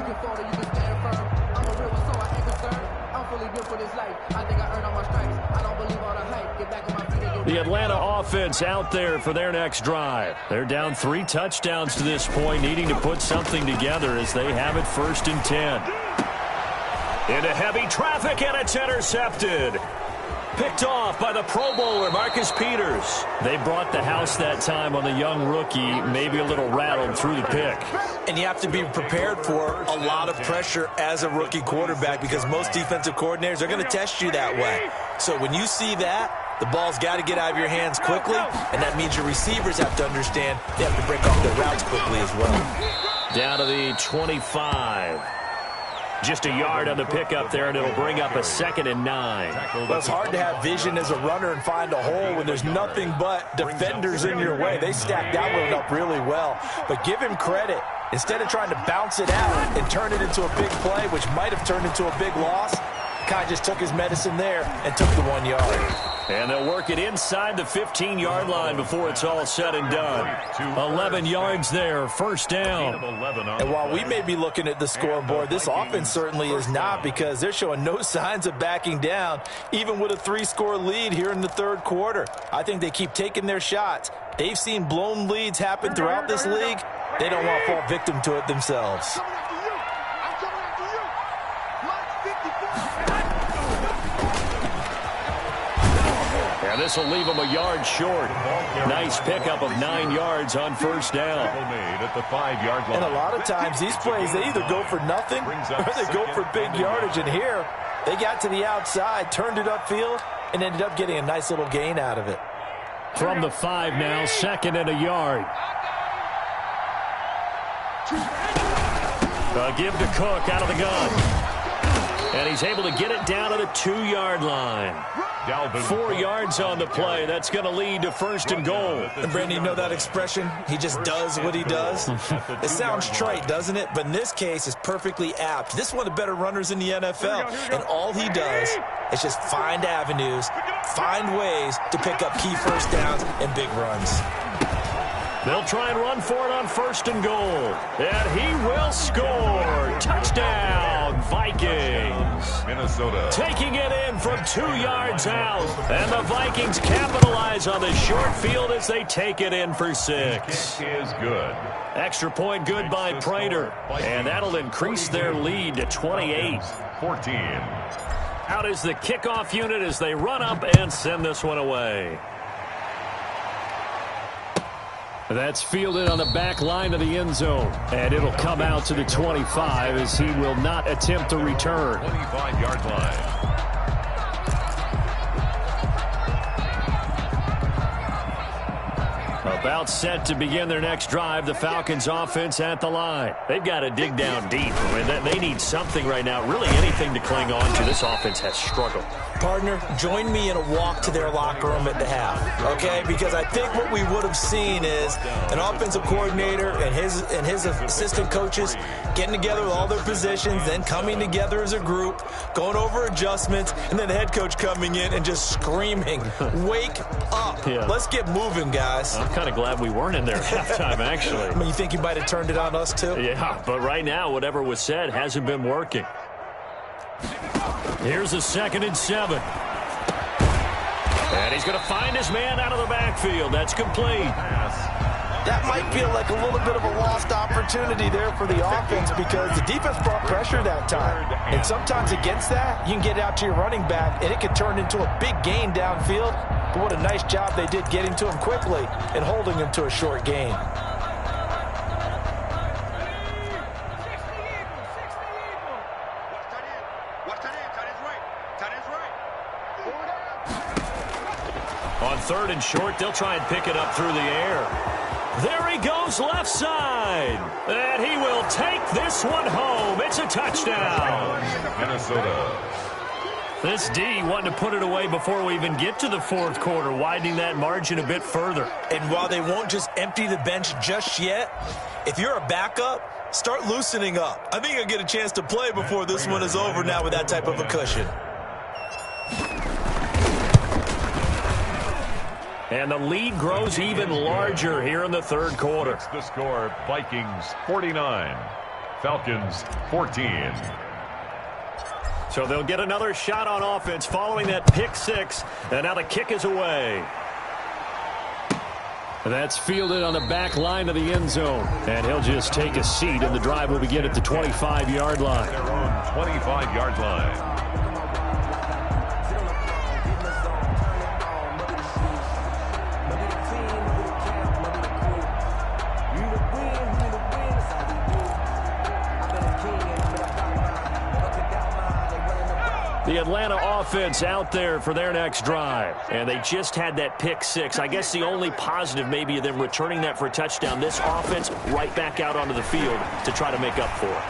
can fall or you can stand firm. I'm a real one, so I ain't concerned. I'm fully built for this life. I think I earned all my stripes. I don't believe all the hype. Get back on my feet and get The Atlanta offense out there for their next drive. They're down 3 touchdowns to this point, needing to put something together as they have it 1st and 10. Into heavy traffic, and it's intercepted. Picked off by the Pro Bowler, Marcus Peters. They brought the house that time on the young rookie, maybe a little rattled through the pick. And you have to be prepared for a lot of pressure as a rookie quarterback because most defensive coordinators are going to test you that way. So when you see that, the ball's got to get out of your hands quickly, and that means your receivers have to understand they have to break off their routes quickly as well. Down to the 25. Just a yard on the pickup there, and it'll bring up a 2nd and 9. Well, it's hard to have vision as a runner and find a hole when there's nothing but defenders in your way. They stacked that one up really well. But give him credit. Instead of trying to bounce it out and turn it into a big play, which might have turned into a big loss, Kai just took his medicine there and took the 1 yard. And they'll work it inside the 15-yard line before it's all said and done. 11 yards there, 1st down. And while we may be looking at the scoreboard, this offense certainly is not, because they're showing no signs of backing down, even with a 3-score lead here in the 3rd quarter. I think they keep taking their shots. They've seen blown leads happen throughout this league. They don't want to fall victim to it themselves. And this will leave them a yard short. Nice pickup of 9 yards on 1st down. At the 5-yard line. And a lot of times these plays, they either go for nothing or they go for big yardage. And here, they got to the outside, turned it upfield, and ended up getting a nice little gain out of it. From the 5 now, 2nd and a yard. A give to Cook out of the gun. And he's able to get it down to the 2-yard line. 4 yards on the play. That's going to lead to 1st and goal. And Brandon, you know that expression? He just does what he does. It sounds trite, doesn't it? But in this case, it's perfectly apt. This is one of the better runners in the NFL. And all he does is just find avenues, find ways to pick up key 1st downs and big runs. They'll try and run for it on 1st and goal. And he will score. Touchdown, Vikings. Minnesota. Taking it in from 2 yards out. And the Vikings capitalize on the short field as they take it in for 6. Kick is good. Extra point good by Prater. And that'll increase their lead to 28. 14. Out is the kickoff unit as they run up and send this one away. That's fielded on the back line of the end zone. And it'll come out to the 25 as he will not attempt to return. 25-yard line. About set to begin their next drive, the Falcons offense at the line. They've got to dig down deep. They need something right now, really anything to cling on to. This offense has struggled. Partner, join me in a walk to their locker room at the half, okay? Because I think what we would have seen is an offensive coordinator and his assistant coaches getting together with all their positions, then coming together as a group, going over adjustments, and then the head coach coming in and just screaming, wake up. Yeah. Let's get moving, guys. I'm kind of glad we weren't in there at halftime, actually. I mean, you think you might have turned it on us, too? Yeah, but right now, whatever was said hasn't been working. Here's a 2nd and 7. And he's going to find his man out of the backfield. That's complete. That might feel like a little bit of a lost opportunity there for the offense because the defense brought pressure that time. And sometimes against that, you can get out to your running back, and it can turn into a big gain downfield. But what a nice job they did getting to him quickly and holding him to a short gain. On 3rd and short, they'll try and pick it up through the air. There he goes left side. And he will take this one home. It's a touchdown. Minnesota. This D wanting to put it away before we even get to the 4th quarter, widening that margin a bit further. And while they won't just empty the bench just yet, if you're a backup, start loosening up. I think you'll get a chance to play before this one is over now with that type of a cushion. And the lead grows even larger here in the 3rd quarter. It's the score, Vikings 49, Falcons 14. So they'll get another shot on offense following that pick six. And now the kick is away. That's fielded on the back line of the end zone. And he'll just take a seat, and the drive will begin at the 25-yard line. Their own 25-yard line. The Atlanta offense out there for their next drive. And they just had that pick six. I guess the only positive maybe of them returning that for a touchdown. This offense right back out onto the field to try to make up for it.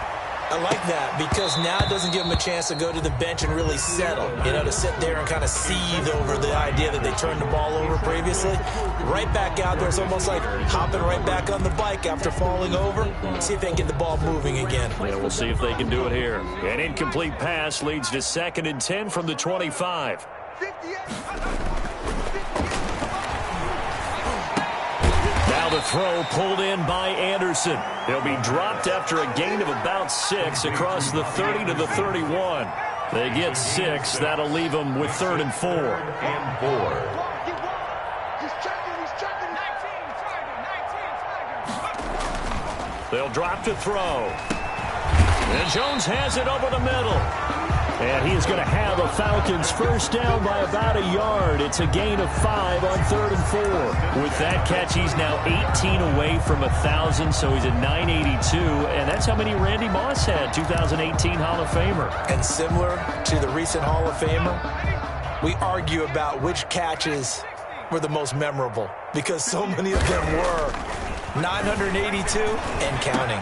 I like that because now it doesn't give them a chance to go to the bench and really settle, to sit there and kind of seethe over the idea that they turned the ball over previously. Right back out there, it's almost like hopping right back on the bike after falling over. See if they can get the ball moving again. Yeah, we'll see if they can do it here. An incomplete pass leads to 2nd and 10 from the 25. Now the throw pulled in by Anderson. He'll be dropped after a gain of about 6 across the 30 to the 31. They get 6. That'll leave them with 3rd and 4. And 4. They'll drop to throw. And Jones has it over the middle. And he is going to have a Falcons first down by about a yard. It's a gain of 5 on 3rd and 4. With that catch, he's now 18 away from 1,000, so he's at 982. And that's how many Randy Moss had, 2018 Hall of Famer. And similar to the recent Hall of Famer, we argue about which catches were the most memorable because so many of them were. 982 and counting.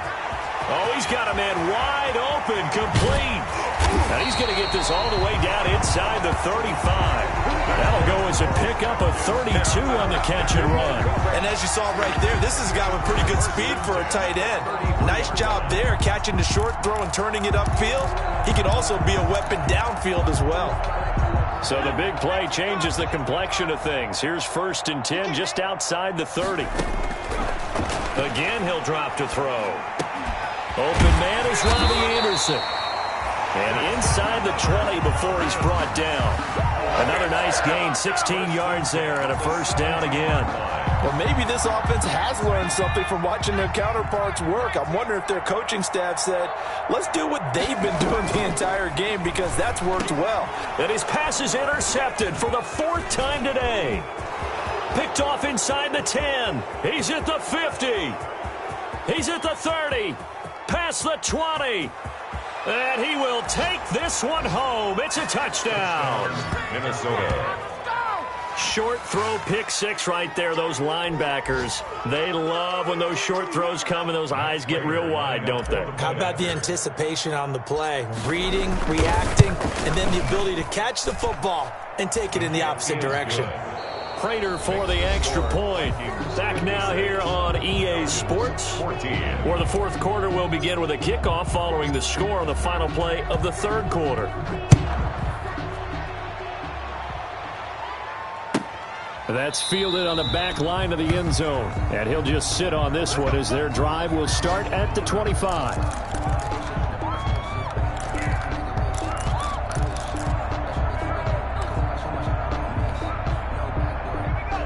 Oh, he's got a man wide open, complete. And he's going to get this all the way down inside the 35. That'll go as a pickup of 32 on the catch and run. And as you saw right there, this is a guy with pretty good speed for a tight end. Nice job there, catching the short throw and turning it upfield. He could also be a weapon downfield as well. So the big play changes the complexion of things. Here's 1st and 10 just outside the 30. Again, he'll drop to throw. Open man is Robbie Anderson. And inside the 20 before he's brought down. Another nice gain, 16 yards there and a first down again. Well, maybe this offense has learned something from watching their counterparts work. I'm wondering if their coaching staff said, let's do what they've been doing the entire game because that's worked well. And his pass is intercepted for the 4th time today. Picked off inside the 10. He's at the 50. He's at the 30. Past the 20. And he will take this one home. It's a touchdown. Minnesota. Short throw, pick 6 right there. Those linebackers, they love when those short throws come and those eyes get real wide, don't they? How about the anticipation on the play? Reading, reacting, and then the ability to catch the football and take it in the opposite direction. Prater for the extra point. Back now here on EA Sports, where the 4th quarter will begin with a kickoff following the score on the final play of the 3rd quarter. That's fielded on the back line of the end zone. And he'll just sit on this one as their drive will start at the 25.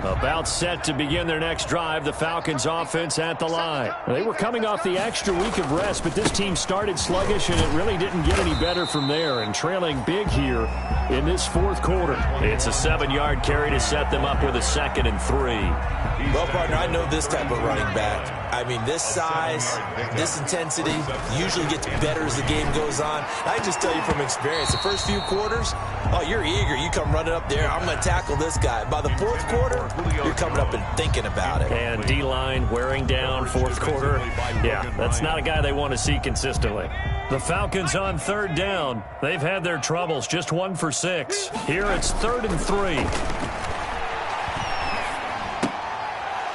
About set to begin their next drive, the Falcons offense at the line. They were coming off the extra week of rest, but this team started sluggish, and it really didn't get any better from there, and trailing big here in this 4th quarter. It's a 7-yard carry to set them up with a 2nd and 3. Well, partner, I know this type of running back. I mean, this size, this intensity usually gets better as the game goes on. I just tell you from experience, the first few quarters, oh, you're eager. You come running up there, I'm going to tackle this guy. By the 4th quarter, you're coming up and thinking about it. And D-line wearing down 4th quarter. Yeah, that's not a guy they want to see consistently. The Falcons on 3rd down. They've had their troubles, just 1 for 6. Here it's 3rd and 3.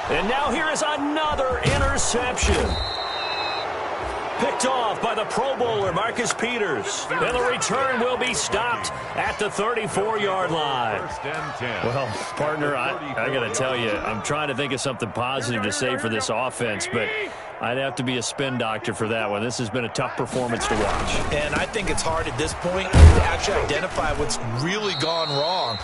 And now here is another interception. Picked off by the Pro Bowler, Marcus Peters. And the return will be stopped at the 34-yard line. Well, partner, I got to tell you, I'm trying to think of something positive to say for this offense, but I'd have to be a spin doctor for that one. This has been a tough performance to watch. And I think it's hard at this point to actually identify what's really gone wrong.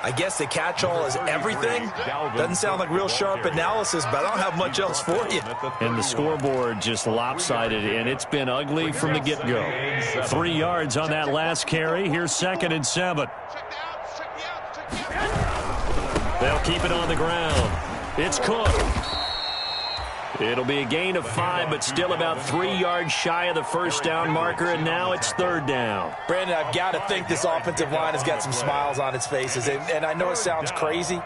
I guess the catch-all is everything. Doesn't sound like real sharp analysis, but I don't have much else for you. And the scoreboard just lopsided, and it's been ugly from the get-go. 3 yards on that last carry. Here's 2nd and 7. They'll keep it on the ground. It's Cook. It'll be a gain of 5, but still about 3 yards shy of the first down marker, and now it's 3rd down. Brandon, I've got to think this offensive line has got some smiles on its faces, and I know it sounds crazy,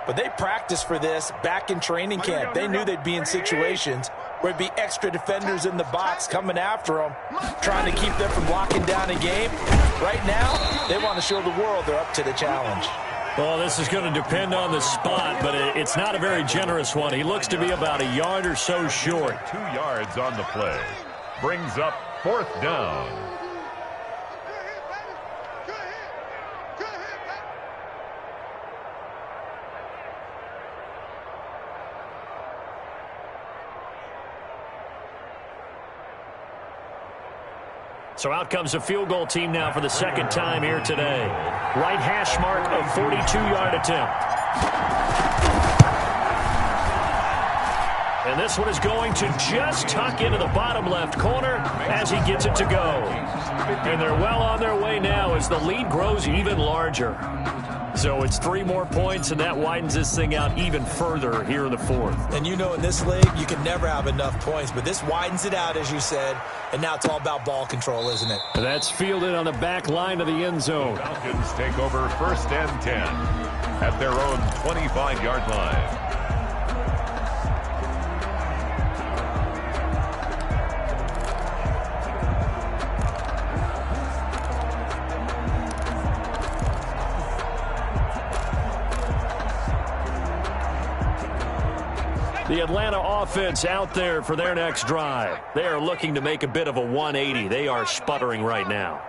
but they practiced for this back in training camp. They knew they'd be in situations where it'd be extra defenders in the box coming after them, trying to keep them from locking down a game. Right now, they want to show the world they're up to the challenge. Well, this is going to depend on the spot, but it's not a very generous one. He looks to be about a yard or so short. 2 yards on the play. Brings up 4th down. So out comes a field goal team now for the 2nd time here today. Right hash mark of 42-yard attempt. And this one is going to just tuck into the bottom left corner as he gets it to go. And they're well on their way now as the lead grows even larger. So it's 3 more points, and that widens this thing out even further here in the 4th. And you know in this league, you can never have enough points, but this widens it out, as you said, and now it's all about ball control, isn't it? And that's fielded on the back line of the end zone. Falcons take over 1st and 10 at their own 25-yard line. The Atlanta offense out there for their next drive. They are looking to make a bit of a 180. They are sputtering right now.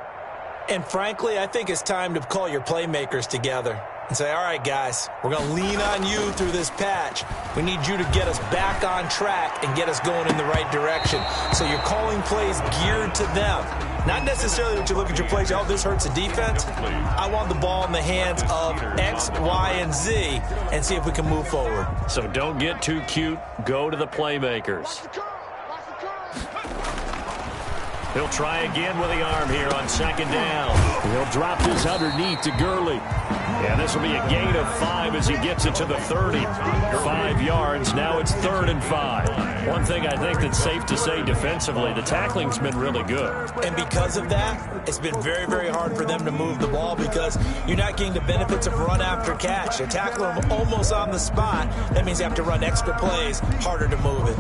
And frankly, I think it's time to call your playmakers together and say, all right, guys, we're going to lean on you through this patch. We need you to get us back on track and get us going in the right direction. So you're calling plays geared to them. Not necessarily that you look at your plays, oh, this hurts the defense. I want the ball in the hands of X, Y, and Z and see if we can move forward. So don't get too cute. Go to the playmakers. He'll try again with the arm here on 2nd down. He'll drop this underneath to Gurley. And this will be a gain of 5 as he gets it to the 30. 5 yards. Now it's 3rd and 5. One thing I think that's safe to say defensively, the tackling's been really good. And because of that, it's been very, very hard for them to move the ball because you're not getting the benefits of run after catch. They're tackling them almost on the spot. That means they have to run extra plays, harder to move it.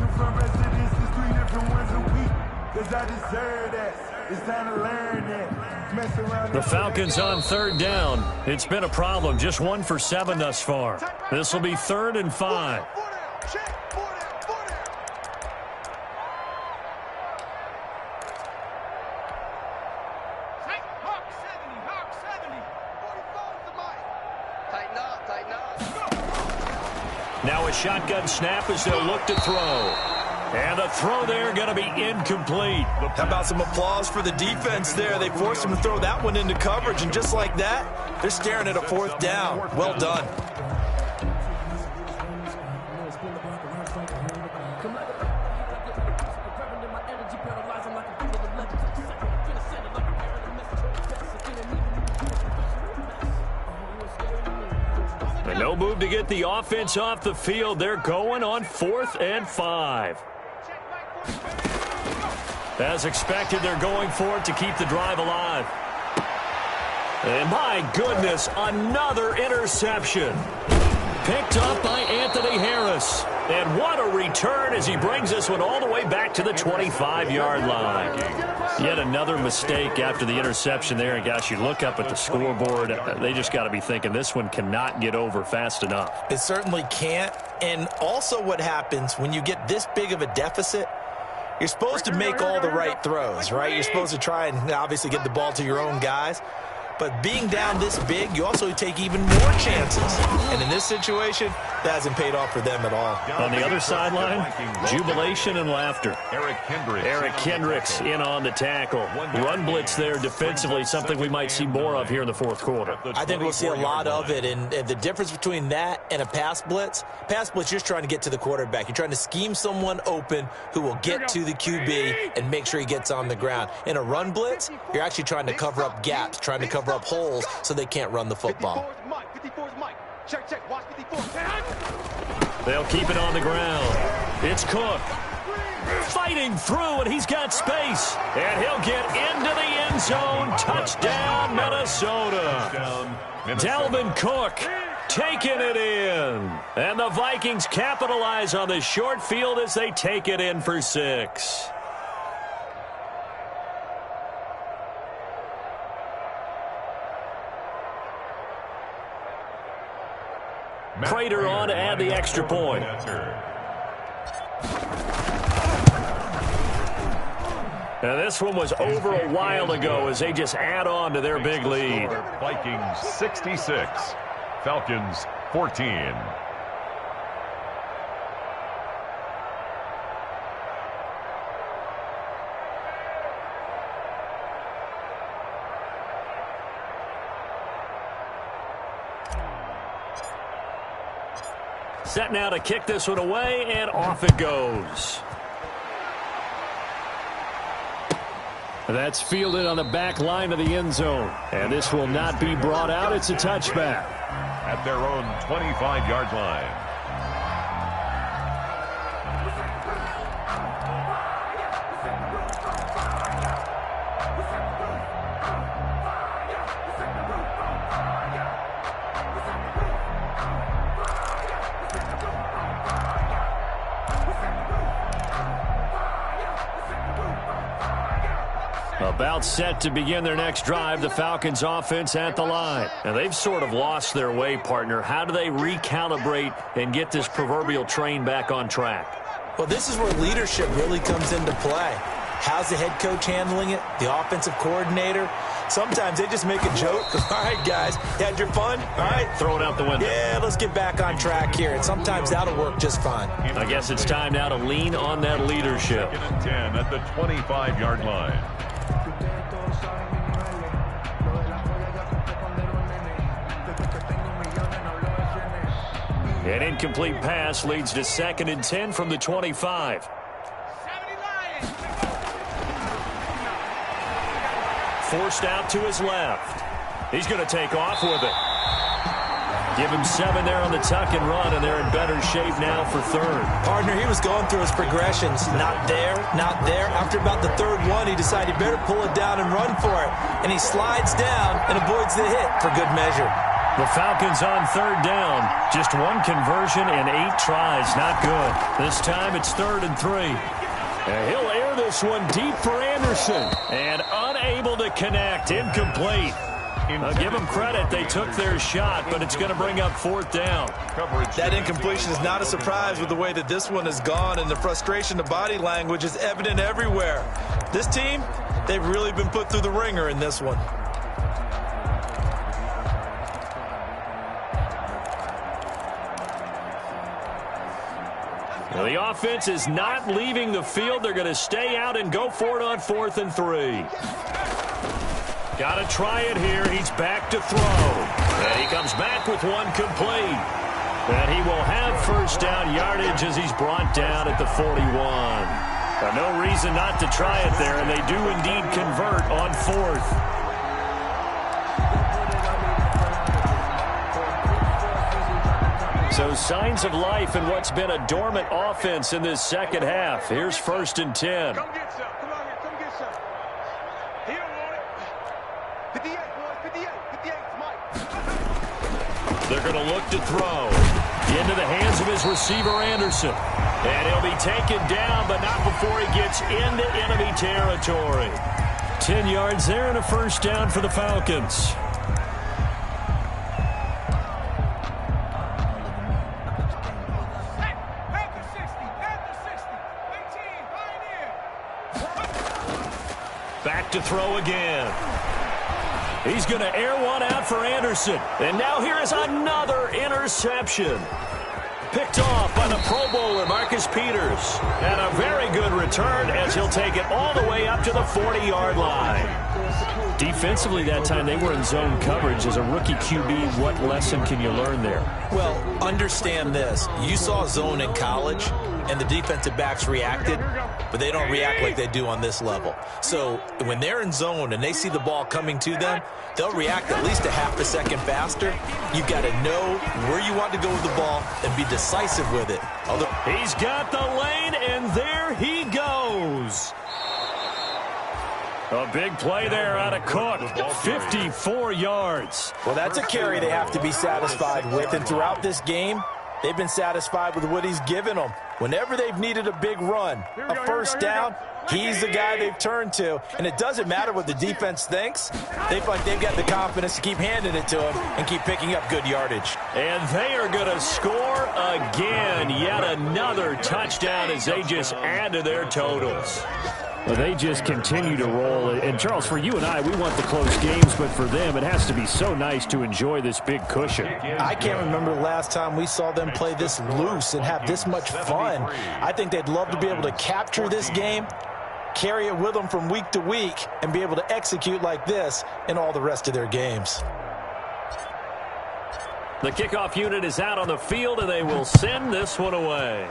The Falcons on 3rd down. It's been a problem. Just 1 for 7 thus far. This will be 3rd and 5. Now a shotgun snap as they'll look to throw. And the throw there going to be incomplete. How about some applause for the defense there? They forced him to throw that one into coverage, and just like that, they're staring at a 4th down. Well done. And no move to get the offense off the field. They're going on 4th and 5. As expected, they're going for it to keep the drive alive. And my goodness, another interception. Picked up by Anthony Harris. And what a return as he brings this one all the way back to the 25-yard line. Yet another mistake after the interception there. And gosh, you look up at the scoreboard, they just got to be thinking this one cannot get over fast enough. It certainly can't. And also what happens when you get this big of a deficit, you're supposed to make all the right throws, right? You're supposed to try and obviously get the ball to your own guys. But being down this big, you also take even more chances. And in this situation, that hasn't paid off for them at all. On the other sideline, jubilation and laughter. Eric Kendricks in on the tackle. Run blitz there defensively, something we might see more of here in the fourth quarter. I think we'll see a lot of it, and the difference between that and a pass blitz, you're just trying to get to the quarterback. You're trying to scheme someone open who will get to the QB and make sure he gets on the ground. In a run blitz, you're actually trying to cover up gaps, trying to cover up holes so they can't run the football. They'll keep it on the ground. It's Cook. Fighting through, and he's got space. And he'll get into the end zone. Touchdown, Minnesota. Dalvin Cook taking it in. And the Vikings capitalize on the short field as they take it in for 6. Prater on to add the extra point. Now this one was over a while ago as they just add on to their big lead. Vikings 66, Falcons 14. Set now to kick this one away, and off it goes. That's fielded on the back line of the end zone. And this will not be brought out. It's a touchback. At their own 25-yard line. About set to begin their next drive, the Falcons offense at the line. And they've sort of lost their way, partner. How do they recalibrate and get this proverbial train back on track? Well, this is where leadership really comes into play. How's the head coach handling it? The offensive coordinator? Sometimes they just make a joke. All right, guys, you had your fun? All right. Throw it out the window. Yeah, let's get back on track here. And sometimes that'll work just fine. I guess it's time now to lean on that leadership. 2nd and 10 at the 25-yard line. An incomplete pass leads to 2nd and 10 from the 25. Forced out to his left. He's going to take off with it. Give him 7 there on the tuck and run, and they're in better shape now for 3rd. Partner, he was going through his progressions. Not there, not there. After about the 3rd one, he decided he better pull it down and run for it. And he slides down and avoids the hit for good measure. The Falcons on 3rd down. Just 1 conversion and 8 tries. Not good. This time it's 3rd and 3. And he'll air this one deep for Anderson. And unable to connect. Incomplete. I'll give them credit. They took their shot, but it's going to bring up 4th down. That incompletion is not a surprise with the way that this one has gone, and the frustration, the body language is evident everywhere. This team, they've really been put through the ringer in this one. Well, the offense is not leaving the field. They're going to stay out and go for it on 4th and 3. Got to try it here. He's back to throw. And he comes back with 1 complete. And he will have 1st down yardage as he's brought down at the 41. No reason not to try it there, and they do indeed convert on 4th. So signs of life in what's been a dormant offense in this 2nd half. Here's 1st and 10. Come get some. Come on here. Come get some. He don't want it. 58, boys. 58. 58, Mike. They're going to look to throw into the hands of his receiver, Anderson. And he'll be taken down, but not before he gets into enemy territory. 10 yards there and a 1st down for the Falcons. Back to throw again. He's going to air one out for Anderson. And now here is another interception. Picked off by the Pro Bowler, Marcus Peters. And a very good return as he'll take it all the way up to the 40-yard line. Defensively that time, they were in zone coverage. As a rookie QB, what lesson can you learn there? Well, understand this. You saw zone in college, and the defensive backs reacted, but they don't react like they do on this level. So when they're in zone and they see the ball coming to them, they'll react at least a half a second faster. You've got to know where you want to go with the ball and be decisive with it. He's got the lane, and there he goes. A big play there out of Cook, 54 yards. Well, that's a carry they have to be satisfied with, and throughout this game, they've been satisfied with what he's given them. Whenever they've needed a big run, a first down, he's the guy they've turned to. And it doesn't matter what the defense thinks. They feel like they've got the confidence to keep handing it to him and keep picking up good yardage. And they are going to score again. Yet another touchdown as they just add to their totals. Well, they just continue to roll. And, Charles, for you and I, we want the close games, but for them, it has to be so nice to enjoy this big cushion. I can't remember the last time we saw them play this loose and have this much fun. I think they'd love to be able to capture this game, carry it with them from week to week, and be able to execute like this in all the rest of their games. The kickoff unit is out on the field, and they will send this one away.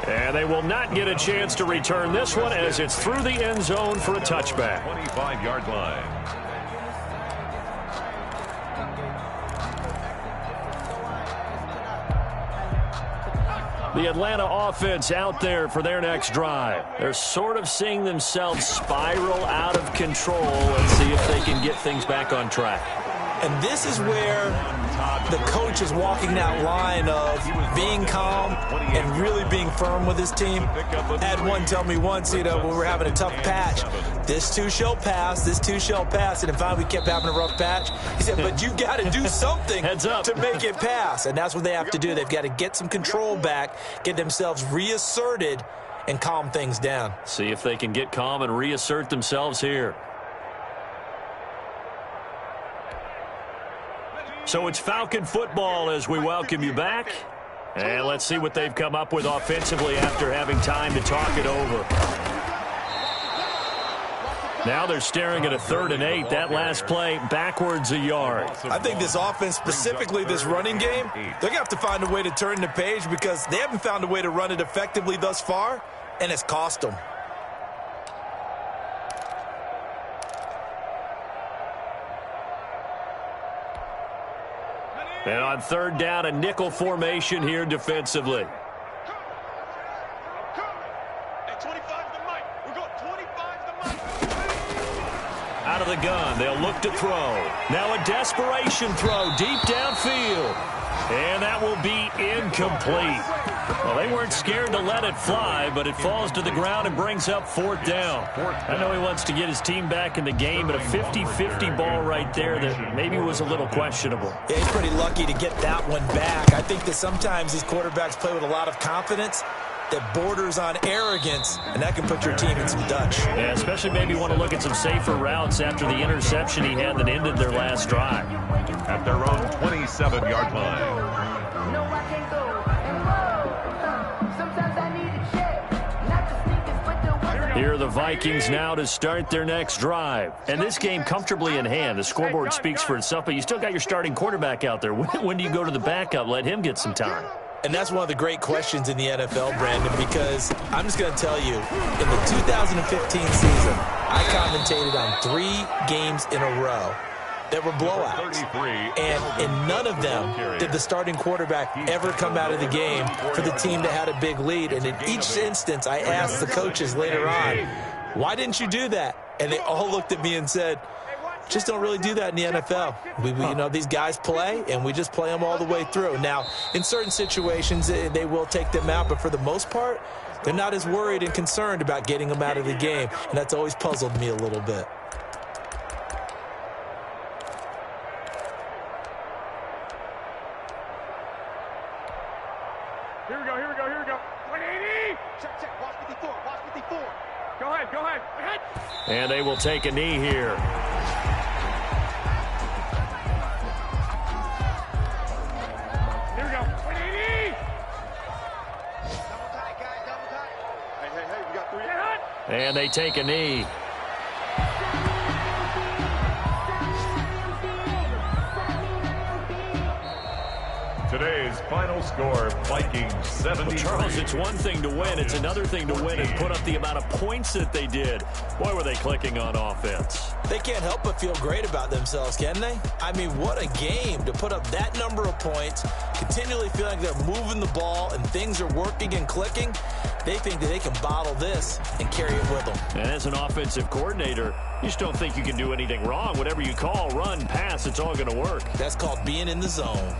And they will not get a chance to return this one as it's through the end zone for a touchback. 25-yard line. The Atlanta offense out there for their next drive. They're sort of seeing themselves spiral out of control. Let's see if they can get things back on track. And this is where the coach is walking that line of being calm and really being firm with his team. I had one tell me once, when we're having a tough patch, this too shall pass, this too shall pass. And finally we kept having a rough patch. He said, but you got to do something to make it pass. And that's what they have to do. They've got to get some control back, get themselves reasserted, and calm things down. See if they can get calm and reassert themselves here. So it's Falcon football as we welcome you back. And let's see what they've come up with offensively after having time to talk it over. Now they're staring at a 3rd and 8. That last play, backwards a yard. I think this offense, specifically this running game, they're going to have to find a way to turn the page because they haven't found a way to run it effectively thus far, and it's cost them. And on 3rd down, a nickel formation here defensively. Out of the gun, they'll look to throw. Now a desperation throw deep downfield. And that will be incomplete. Well, they weren't scared to let it fly, but it falls to the ground and brings up 4th down. I know he wants to get his team back in the game, but a 50-50 ball right there that maybe was a little questionable. Yeah, he's pretty lucky to get that one back. I think that sometimes these quarterbacks play with a lot of confidence that borders on arrogance, and that can put your team in some Dutch. Yeah, especially maybe want to look at some safer routes after the interception he had that ended their last drive. At their own 27-yard line. Here are the Vikings now to start their next drive. And this game comfortably in hand. The scoreboard speaks for itself, but you still got your starting quarterback out there. When do you go to the backup? Let him get some time. And that's one of the great questions in the NFL, Brandon, because I'm just going to tell you, in the 2015 season, I commentated on 3 games in a row that were blowouts. And in none of them did the starting quarterback ever come out of the game for the team that had a big lead. And in each instance, I asked the coaches later on, why didn't you do that? And they all looked at me and said, just don't really do that in the NFL. We these guys play, and we just play them all the way through. Now, in certain situations, they will take them out, but for the most part, they're not as worried and concerned about getting them out of the game, and that's always puzzled me a little bit. Here we go. 180! Check. Watch 54. Go ahead. And they will take a knee here. And they take a knee. Today's final score, Vikings 73. Well, Charles, it's one thing to win. It's another thing to win and put up the amount of points that they did. Boy, were they clicking on offense. They can't help but feel great about themselves, can they? I mean, what a game to put up that number of points, continually feeling like they're moving the ball and things are working and clicking. They think that they can bottle this and carry it with them. And as an offensive coordinator, you just don't think you can do anything wrong. Whatever you call, run, pass, it's all going to work. That's called being in the zone.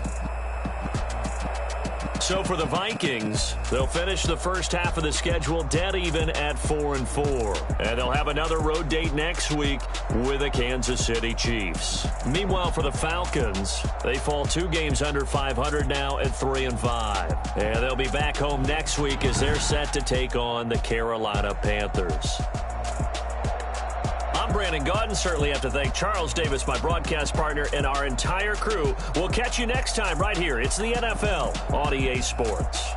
So for the Vikings, they'll finish the first half of the schedule dead even at 4-4. And they'll have another road date next week with the Kansas City Chiefs. Meanwhile, for the Falcons, they fall 2 games under 500 now at 3-5. And they'll be back home next week as they're set to take on the Carolina Panthers. I'm Brandon Gaudin. Certainly have to thank Charles Davis, my broadcast partner, and our entire crew. We'll catch you next time right here. It's the NFL on EA Sports.